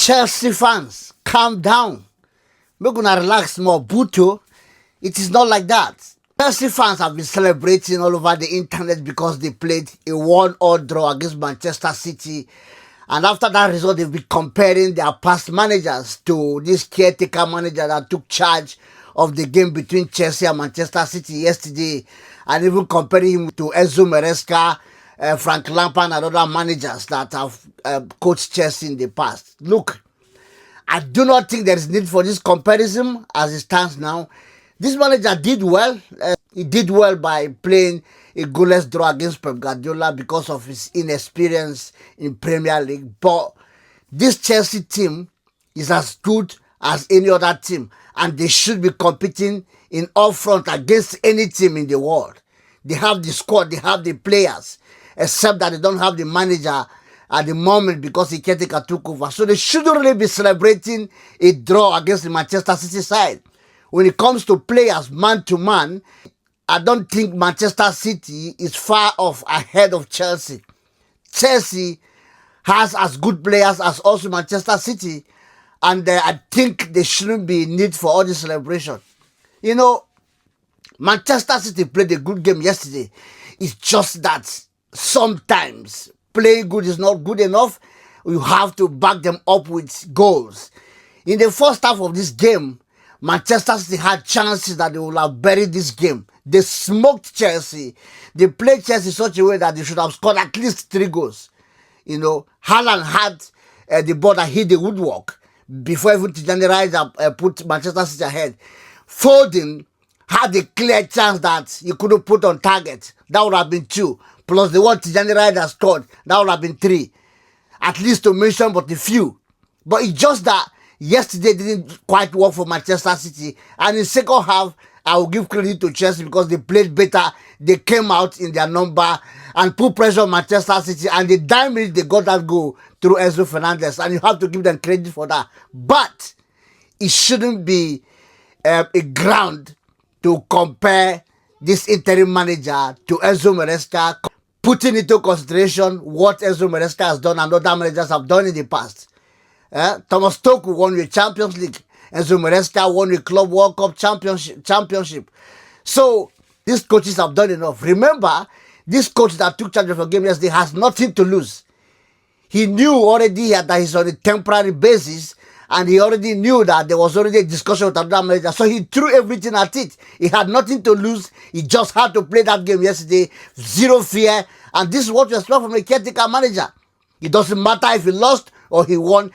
Chelsea fans, calm down. Make una relax more. Buto, it is not like that. Chelsea fans have been celebrating all over the internet because they played a 1-all draw against Manchester City. And after that result, they've been comparing their past managers to this caretaker manager that took charge of the game between Chelsea and Manchester City yesterday, and even comparing him to Enzo Maresca, Frank Lampard, and other managers that have coached Chelsea in the past. Look, I do not think there is need for this comparison as it stands now. This manager did well. He did well by playing a goalless draw against Pep Guardiola because of his inexperience in Premier League. But this Chelsea team is as good as any other team, and they should be competing in all front against any team in the world. They have the squad, they have the players, except that they don't have the manager at the moment because the caretaker took over. So they shouldn't really be celebrating a draw against the Manchester City side. When it comes to players man to man, I don't think Manchester City is far off ahead of Chelsea. Chelsea has as good players as also Manchester City, and I think there shouldn't be need for all this celebration. You know, Manchester City played a good game yesterday. It's just that sometimes playing good is not good enough. You have to back them up with goals. In the first half of this game, Manchester City had chances that they would have buried this game. They smoked Chelsea. They played Chelsea in such a way that they should have scored at least 3 goals. You know, Haaland had the ball that hit the woodwork before even Tijani Rice put Manchester City ahead. Foden had a clear chance that he couldn't put on target. That would have been 2. Plus the one Tijani Rice scored, that would have been 3. At least to mention but a few. But it's just that yesterday didn't quite work for Manchester City. And in second half, I will give credit to Chelsea because they played better. They came out in their number and put pressure on Manchester City. And the 9 minutes they got that goal through Enzo Fernandez. And you have to give them credit for that. But it shouldn't be a ground to compare this interim manager to Enzo Maresca, putting into consideration what Enzo Maresca has done and other managers have done in the past. Thomas Tuchel won the Champions League. Enzo Maresca won the Club World Cup championship. So these coaches have done enough. Remember, this coach that took charge of the game yesterday has nothing to lose. He knew already that he's on a temporary basis, and he already knew that there was already a discussion with another manager. So he threw everything at it. He had nothing to lose. He just had to play that game yesterday. Zero fear. And this is what you expect from a caretaker manager. It doesn't matter if he lost or he won.